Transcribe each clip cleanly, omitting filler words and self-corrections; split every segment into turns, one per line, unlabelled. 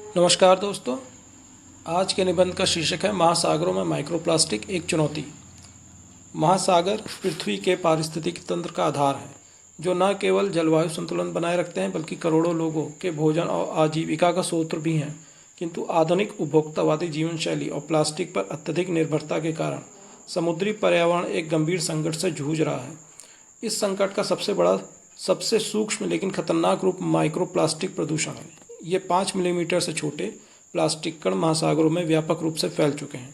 नमस्कार दोस्तों। आज के निबंध का शीर्षक है महासागरों में माइक्रोप्लास्टिक एक चुनौती। महासागर पृथ्वी के पारिस्थितिकी तंत्र का आधार है, जो न केवल जलवायु संतुलन बनाए रखते हैं बल्कि करोड़ों लोगों के भोजन और आजीविका का स्रोत भी हैं। किंतु आधुनिक उपभोक्तावादी जीवन शैली और प्लास्टिक पर अत्यधिक निर्भरता के कारण समुद्री पर्यावरण एक गंभीर संकट से जूझ रहा है। इस संकट का सबसे सूक्ष्म लेकिन खतरनाक रूप माइक्रोप्लास्टिक प्रदूषण है। ये 5 मिलीमीटर से छोटे प्लास्टिक कण महासागरों में व्यापक रूप से फैल चुके हैं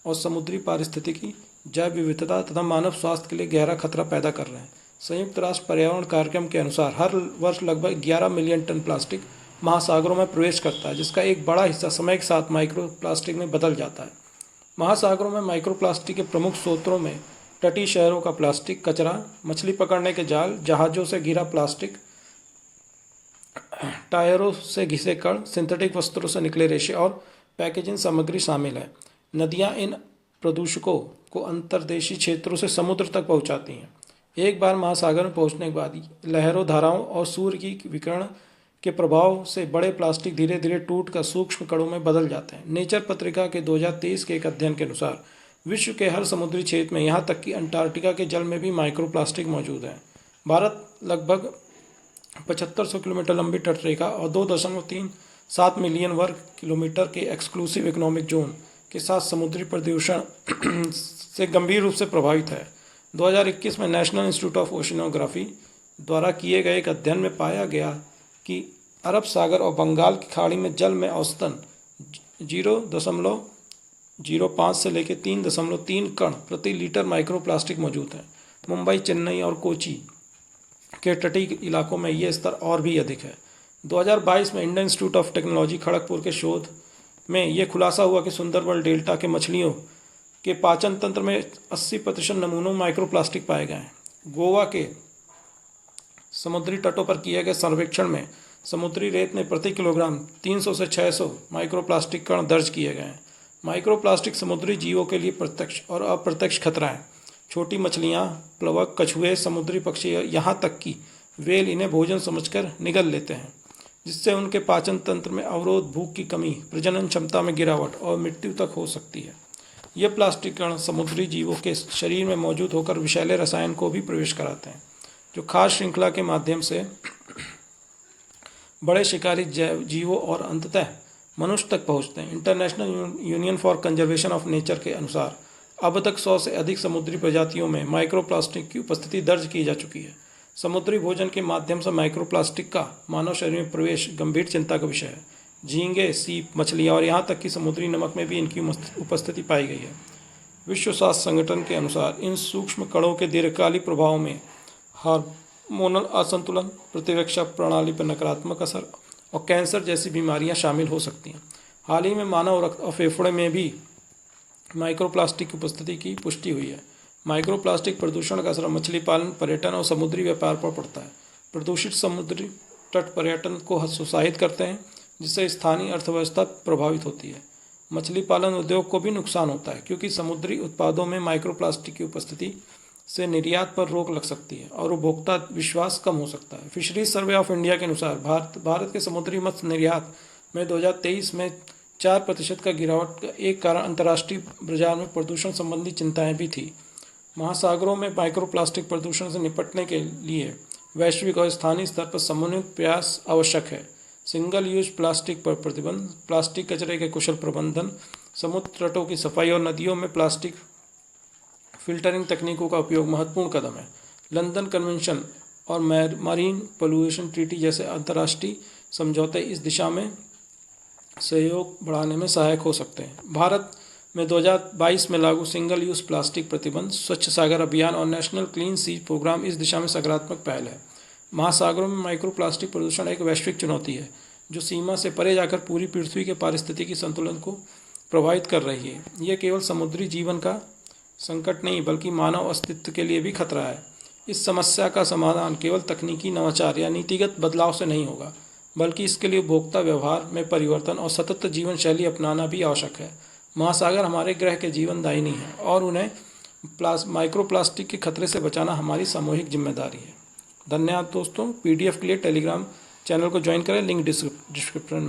और समुद्री पारिस्थितिकी, जैव विविधता तथा मानव स्वास्थ्य के लिए गहरा खतरा पैदा कर रहे हैं। संयुक्त राष्ट्र पर्यावरण कार्यक्रम के अनुसार हर वर्ष लगभग 11 मिलियन टन प्लास्टिक महासागरों में प्रवेश करता है, जिसका एक बड़ा हिस्सा समय के साथ माइक्रोप्लास्टिक में बदल जाता है। महासागरों में माइक्रोप्लास्टिक के प्रमुख स्रोतों में तटीय शहरों का प्लास्टिक कचरा, मछली पकड़ने के जाल, जहाज़ों से घिरा प्लास्टिक, टायरों से घिसे कण, सिंथेटिक वस्त्रों से निकले रेशे और पैकेजिंग सामग्री शामिल है। नदियां इन प्रदूषकों को अंतर्देशीय क्षेत्रों से समुद्र तक पहुंचाती हैं। एक बार महासागर में पहुंचने के बाद लहरों, धाराओं और सूर्य की विकिरण के प्रभाव से बड़े प्लास्टिक धीरे धीरे टूट कर सूक्ष्म कणों में बदल जाते हैं। नेचर पत्रिका के 2023 के एक अध्ययन के अनुसार विश्व के हर समुद्री क्षेत्र में, यहाँ तक कि अंटार्कटिका के जल में भी माइक्रोप्लास्टिक मौजूद है। भारत लगभग 7500 किलोमीटर लंबी तटरेखा और 2.37 मिलियन वर्ग किलोमीटर के एक्सक्लूसिव इकोनॉमिक जोन के साथ समुद्री प्रदूषण से गंभीर रूप से प्रभावित है। 2021 में नेशनल इंस्टीट्यूट ऑफ ओशिनोग्राफी द्वारा किए गए एक अध्ययन में पाया गया कि अरब सागर और बंगाल की खाड़ी में जल में औसतन 0.05 से लेकर 3.3 कण प्रति लीटर माइक्रोप्लास्टिक मौजूद है। मुंबई, चेन्नई और कोची के तटीय इलाकों में ये स्तर और भी अधिक है। 2022 में Indian institute of technology Kharagpur के शोध में ये खुलासा हुआ कि सुंदरबन डेल्टा के मछलियों के पाचन तंत्र में 80% नमूनों में माइक्रोप्लास्टिक पाए गए हैं। गोवा के समुद्री तटों पर किए गए सर्वेक्षण में समुद्री रेत में प्रति किलोग्राम 300 से 600 माइक्रोप्लास्टिक कण दर्ज किए गए हैं। माइक्रोप्लास्टिक समुद्री जीवों के लिए प्रत्यक्ष और अप्रत्यक्ष खतरा है। छोटी मछलियाँ, प्लवक, कछुए, समुद्री पक्षी, यहाँ तक कि व्हेल इन्हें भोजन समझकर निगल लेते हैं, जिससे उनके पाचन तंत्र में अवरोध, भूख की कमी, प्रजनन क्षमता में गिरावट और मृत्यु तक हो सकती है। ये प्लास्टिक कण समुद्री जीवों के शरीर में मौजूद होकर विषैले रसायन को भी प्रवेश कराते हैं, जो खाद्य श्रृंखला के माध्यम से बड़े शिकारी जीवों और अंततः मनुष्य तक पहुँचते हैं। International union for conservation of nature के अनुसार अब तक 100 से अधिक समुद्री प्रजातियों में माइक्रोप्लास्टिक की उपस्थिति दर्ज की जा चुकी है। समुद्री भोजन के माध्यम से माइक्रोप्लास्टिक का मानव शरीर में प्रवेश गंभीर चिंता का विषय है। झींगे, सीप, मछलियाँ और यहाँ तक कि समुद्री नमक में भी इनकी उपस्थिति पाई गई है। विश्व स्वास्थ्य संगठन के अनुसार इन सूक्ष्म कणों के दीर्घकालिक प्रभाव में हार्मोनल असंतुलन, प्रतिरक्षा प्रणाली पर नकारात्मक असर और कैंसर जैसी बीमारियाँ शामिल हो सकती हैं। हाल ही में मानव रक्त और फेफड़े में भी माइक्रोप्लास्टिक की उपस्थिति की पुष्टि हुई है। माइक्रोप्लास्टिक प्रदूषण का असर मछली पालन, पर्यटन और समुद्री व्यापार पर पड़ता है। प्रदूषित समुद्री तट पर्यटन को हतोत्साहित करते हैं, जिससे स्थानीय अर्थव्यवस्था प्रभावित होती है। मछली पालन उद्योग को भी नुकसान होता है, क्योंकि समुद्री उत्पादों में माइक्रोप्लास्टिक की उपस्थिति से निर्यात पर रोक लग सकती है और उपभोक्ता विश्वास कम हो सकता है। फिशरीज सर्वे ऑफ इंडिया के अनुसार भारत के समुद्री मत्स्य निर्यात में 2023 में 4% का गिरावट का एक कारण अंतर्राष्ट्रीय बाजार में प्रदूषण संबंधी चिंताएं भी थी। महासागरों में माइक्रोप्लास्टिक प्रदूषण से निपटने के लिए वैश्विक और स्थानीय स्तर पर समन्वित प्रयास आवश्यक है। सिंगल यूज प्लास्टिक पर प्रतिबंध, प्लास्टिक कचरे के कुशल प्रबंधन, समुद्र तटों की सफाई और नदियों में प्लास्टिक फिल्टरिंग तकनीकों का उपयोग महत्वपूर्ण कदम है। लंदन कन्वेंशन और मरीन पोल्यूशन ट्रीटी जैसे अंतर्राष्ट्रीय समझौते इस दिशा में सहयोग बढ़ाने में सहायक हो सकते हैं। भारत में 2022 में लागू सिंगल यूज प्लास्टिक प्रतिबंध, स्वच्छ सागर अभियान और नेशनल क्लीन सी प्रोग्राम इस दिशा में सकारात्मक पहल है। महासागरों में माइक्रोप्लास्टिक प्रदूषण एक वैश्विक चुनौती है, जो सीमा से परे जाकर पूरी पृथ्वी के पारिस्थितिकी संतुलन को प्रभावित कर रही है। यह केवल समुद्री जीवन का संकट नहीं, बल्कि मानव अस्तित्व के लिए भी खतरा है। इस समस्या का समाधान केवल तकनीकी नवाचार या नीतिगत बदलाव से नहीं होगा, बल्कि इसके लिए उपभोक्ता व्यवहार में परिवर्तन और सतत जीवन शैली अपनाना भी आवश्यक है। महासागर हमारे ग्रह के जीवनदायिनी है और उन्हें माइक्रोप्लास्टिक के खतरे से बचाना हमारी सामूहिक जिम्मेदारी है। धन्यवाद दोस्तों। PDF के लिए टेलीग्राम चैनल को ज्वाइन करें, लिंक डिस्क्रिप्शन में।